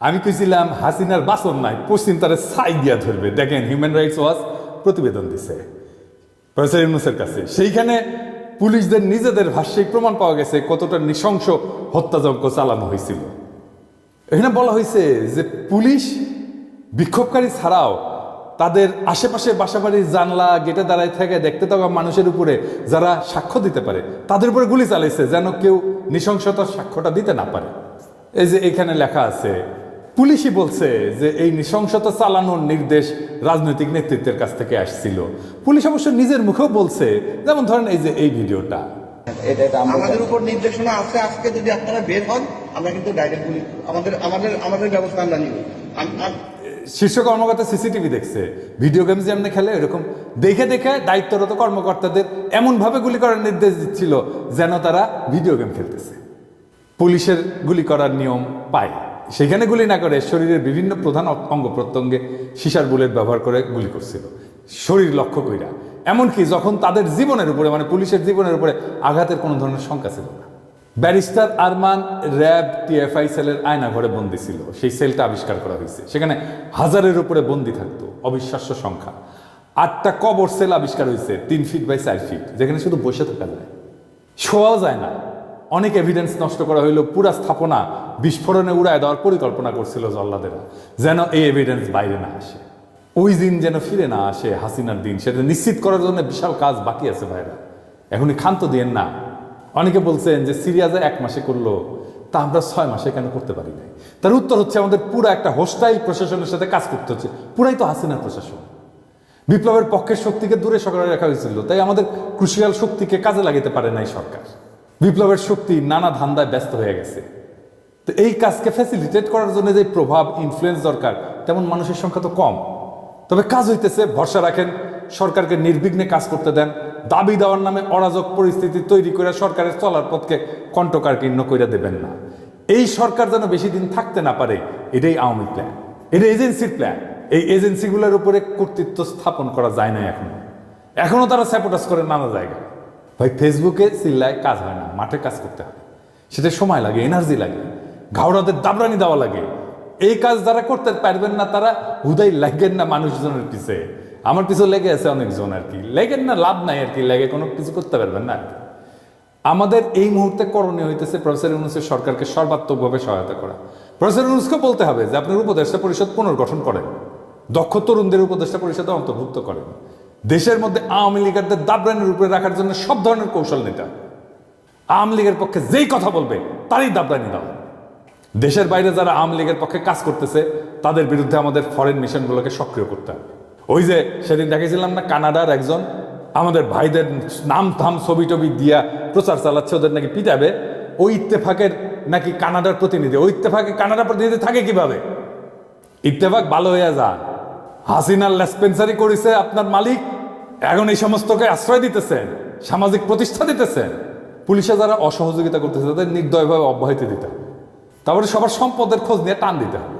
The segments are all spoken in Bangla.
আমি কইছিলাম হাসিনার বাসন নাই, পশ্চিম তারে ছাই দিয়া ধরবে। দেখেন হিউম্যান রাইটস ওয়াচ প্রতিবেদন দিছে প্রফেসর ইউনূসের কাছে, সেইখানে পুলিশদের নিজেদের ভাষ্যে প্রমাণ পাওয়া গেছে কতটা নৃশংস হত্যাযজ্ঞ চালানো হয়েছিল। এখানে বলা হয়েছে যে পুলিশ বিক্ষোভকারী ছাড়াও তাদের আশেপাশে বাসাবাড়ির জানলা গেটে দাঁড়ায় থেকে দেখতে থাকা মানুষের উপরে যারা সাক্ষ্য দিতে পারে তাদের উপরে গুলি চালাইছে, যেন কেউ নৃশংসতার সাক্ষ্যটা দিতে না পারে। এই যে এখানে লেখা আছে, পুলিশই বলছে যে এই নৃশংসতা চালানোর নির্দেশ রাজনৈতিক নেতৃত্বের কাছ থেকে আসছিল। পুলিশ অবশ্য নিজের মুখেও বলছে, যেমন ধরেন এই যে এই ভিডিওটা, আমাদের উপর নির্দেশনা আছে, আজকে যদি আপনারা বের হন আমরা কিন্তু ডাইরেক্ট গুলি আমাদের ব্যবস্থা আমরা নিব। শীর্ষ কর্মকর্তা সিসিটিভি দেখছে, ভিডিও গেমস যেমন খেলে এরকম দেখে দেখে দায়িত্বরত কর্মকর্তাদের এমনভাবে গুলি করার নির্দেশ দিচ্ছিল যেন তারা ভিডিও গেম খেলতেছে। পুলিশের গুলি করার নিয়ম পায়, সেখানে গুলি না করে শরীরের বিভিন্ন প্রধান অঙ্গ প্রত্যঙ্গে সিসার বুলেট ব্যবহার করে গুলি করছিল, শরীর লক্ষ্য কইরা। এমনকি যখন তাদের জীবনের উপরে, মানে পুলিশের জীবনের উপরে আঘাতের কোনো ধরনের শঙ্কা ছিল না। ব্যারিস্টার আরমান র্যাব টিএফআই সেলের আয়না ঘরে বন্দি ছিল, সেই সেলটা আবিষ্কার করা হয়েছে। সেখানে হাজারের উপরে বন্দি থাকতো, অবিশ্বাস্য সংখ্যা। 8টা কবর সেল আবিষ্কার হয়েছে 3 ফিট বাই 4 ফিট, যেখানে শুধু বসে থাকা যায়, শোয়াও যায় না। অনেক এভিডেন্স নষ্ট করা হইলো, পুরা স্থাপনা বিস্ফোরণে উড়ায় দেওয়ার পরিকল্পনা করছিল জল্লাদেরা, যেন এই এভিডেন্স বাইরে না আসে। ওই দিন যেন ফিরে না আসে হাসিনার দিন, সেটা নিশ্চিত করার জন্য বিশাল কাজ বাকি আছে ভাইরা, এখনই ক্ষান্ত দিয়েন না। অনেকে বলছেন যে সিরিয়াজে 1 মাসে করলো, তা আমরা 6 মাসে কেন করতে পারি নাই? তার উত্তর হচ্ছে আমাদের পুরো একটা হোস্টাইল প্রশাসনের সাথে কাজ করতে হচ্ছে। পুরাই তো হাসিনার প্রশাসন। বিপ্লবের পক্ষের শক্তিকে দূরে সরকারে রাখা হয়েছিল, তাই আমাদের ক্রুশিয়াল শক্তিকে কাজে লাগাতে পারে নাই সরকার। বিপ্লবের শক্তি নানা ধান্দায় ব্যস্ত হয়ে গেছে। তো এই কাজকে ফ্যাসিলিটেট করার জন্য যে প্রভাব ইনফ্লুয়েন্স দরকার, তেমন মানুষের সংখ্যা তো কম। তবে কাজ হইতেছে, ভরসা রাখেন, সরকারকে নির্বিঘ্নে কাজ করতে দেন। দাবি দেওয়ার নামে অরাজক পরিস্থিতি তৈরি করে সরকারের চলার পথকে কণ্ঠকাকীর্ণ করে দেবেন না। এই সরকার যেন বেশি দিন থাকতে না পারে, এটাই আওয়ামী প্ল্যান, এটা এজেন্সির প্ল্যান। এই এজেন্সিগুলোর উপরে কর্তৃত্ব স্থাপন করা যায় না এখনো তারা স্যাবোটাজ করে নানা জায়গায়। ভাই ফেসবুকে চিল্লায় কাজ হয় না, মাঠে কাজ করতে হবে, সেটা সময় লাগে, এনার্জি লাগে, ঘাওড়াদের দাবরানি দেওয়া লাগে। এই কাজ যারা করতে পারবেন না তারা হুদাই লাগেন না মানুষজনের পিছে। আমার পিছু লেগে আছে অনেকজন, আর কি লেগেন না, লাভ নাই আর কি, লেগে কোনো কিছু করতে পারবেন না। আমাদের এই মুহূর্তে করণীয় হইতেছে প্রফেসর ইউনূসের সরকারকে সর্বাত্মকভাবে সহায়তা করা। প্রফেসর ইউনূসকে বলতে হবে যে আপনার উপদেষ্টা পরিষদ পুনর্গঠন করেন, দক্ষ তরুণদের উপদেষ্টা পরিষদে অন্তর্ভুক্ত করেন, দেশের মধ্যে আওয়ামী লীগারদের দাবরানির উপরে রাখার জন্য সব ধরনের কৌশল নিতে হবে। আওয়ামী লীগের পক্ষে যেই কথা বলবে তারই দাবরানি দেওয়া। দেশের বাইরে যারা আওয়ামী লীগের পক্ষে কাজ করতেছে তাদের বিরুদ্ধে আমাদের ফরেন মিশনগুলোকে সক্রিয় করতে হবে। ওই যে সেদিন দেখেছিলাম না, কানাডার একজন আমাদের ভাইদের নাম থাম ছবি টবি দিয়া প্রচার চালাচ্ছে, ওদের নাকি পিটাবে। ওই ইত্তেফাকের নাকি কানাডার প্রতিনিধি, ওই ইত্তেফাকে কানাডার প্রতিনিধি থাকে কিভাবে? ইত্তেফাক ভালো হইয়া যা, হাসিনার লেসপেন্সারি করেছে আপনার মালিক, এখন এই সমস্তকে আশ্রয় দিতেছেন, সামাজিক প্রতিষ্ঠা দিতেছেন। পুলিশে যারা অসহযোগিতা করতেছে তাদের নির্দয়ভাবে অব্যাহতি দিতে হবে। তারপরে সবার সম্পদের খোঁজ নিয়ে টান দিতে হবে।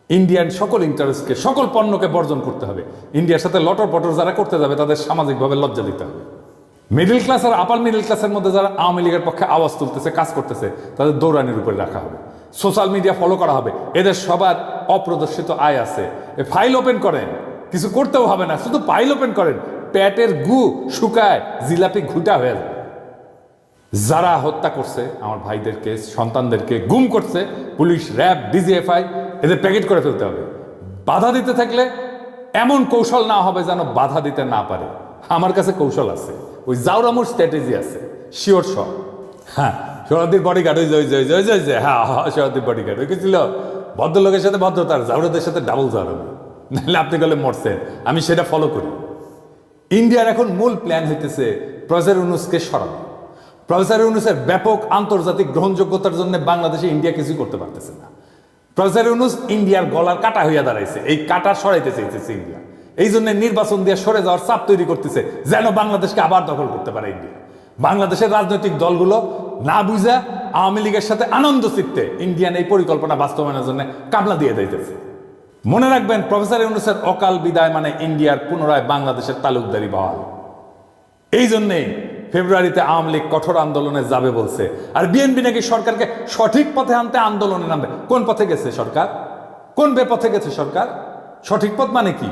ইন্ডিয়ান সকল ইন্টারেস্টকে, সকল পণ্যকে বর্জন করতে হবে। ইন্ডিয়ার সাথে লটর পটর যারা করতে যাবে তাদের সামাজিকভাবে লজ্জা দিতে হবে। মিডল ক্লাস আর আপার মিডল ক্লাসের মধ্যে যারা আওয়ামী লীগের পক্ষে আওয়াজ তুলতেছে, কাজ করতেছে, তাদের দৌড়ানির উপরে রাখা হবে। সোশ্যাল মিডিয়া ফলো করা হবে। এদের সবার অপ্রদর্শিত আয় আছে, ফাইল ওপেন করেন, কিছু করতেও হবে না, শুধু ফাইল ওপেন করেন, পেটের গু শুকায় জিলাপি ঘুটা হয়ে যায়। যারা হত্যা করছে আমার ভাইদেরকে, সন্তানদেরকে গুম করছে, পুলিশ, র্যাব, ডিজিএফআই, এদের প্যাকেট করে ফেলতে হবে। বাধা দিতে থাকলে এমন কৌশল না হবে যেন বাধা দিতে না পারে। আমার কাছে কৌশল আছে, ওই জাউরামুর স্ট্র্যাটেজি আছে, শিওর সব। হ্যাঁ, শরদ্দীর বডিগার্ড, ওই যে হ্যাঁ শরদ্দীর বডিগার্ড, ওই ছিল ভদ্রলোকের সাথে ভদ্রতার, জাউরাদের সাথে ডাবল জাউরাম, নাহলে আপনি গেলে মরছেন। আমি সেটা ফলো করি। ইন্ডিয়ার এখন মূল প্ল্যান হইতেছে প্রফেসর ইউনূসকে সরানো। প্রফেসর ইউনূসের ব্যাপক আন্তর্জাতিক গ্রহণযোগ্যতার জন্য বাংলাদেশে ইন্ডিয়া কিছুই করতে পারতেছে না। প্রফেসর ইউনূস ইন্ডিয়ার গলার কাটা হইয়া দাঁড়াইছে, এই কাটা সরাইতে চাইতেছে ইন্ডিয়া। এই জন্য নির্বাচন দিয়ে সরে যাওয়ার চাপ তৈরি করতেছে যেন বাংলাদেশকে আবার দখল করতে পারে ইন্ডিয়া। বাংলাদেশের রাজনৈতিক দলগুলো না বুঝা আওয়ামী লীগের সাথে আনন্দ চিত্তে ইন্ডিয়ান এই পরিকল্পনা বাস্তবায়নের জন্য কামলা দিয়ে দিতেছে। মনে রাখবেন, প্রফেসর ইউনূসের অকাল বিদায় মানে ইন্ডিয়ার পুনরায় বাংলাদেশের তালুকদারি বহাল। এই জন্যে ফেব্রুয়ারিতে আওয়ামী লীগ কঠোর আন্দোলনে যাবে বলছে, আর বিএনপি নাকি সরকারকে সঠিক পথে আনতে আন্দোলনে নামবে। কোন পথে গেছে সরকার? কোন বেপথে গেছে সরকার? সঠিক পথ মানে কি?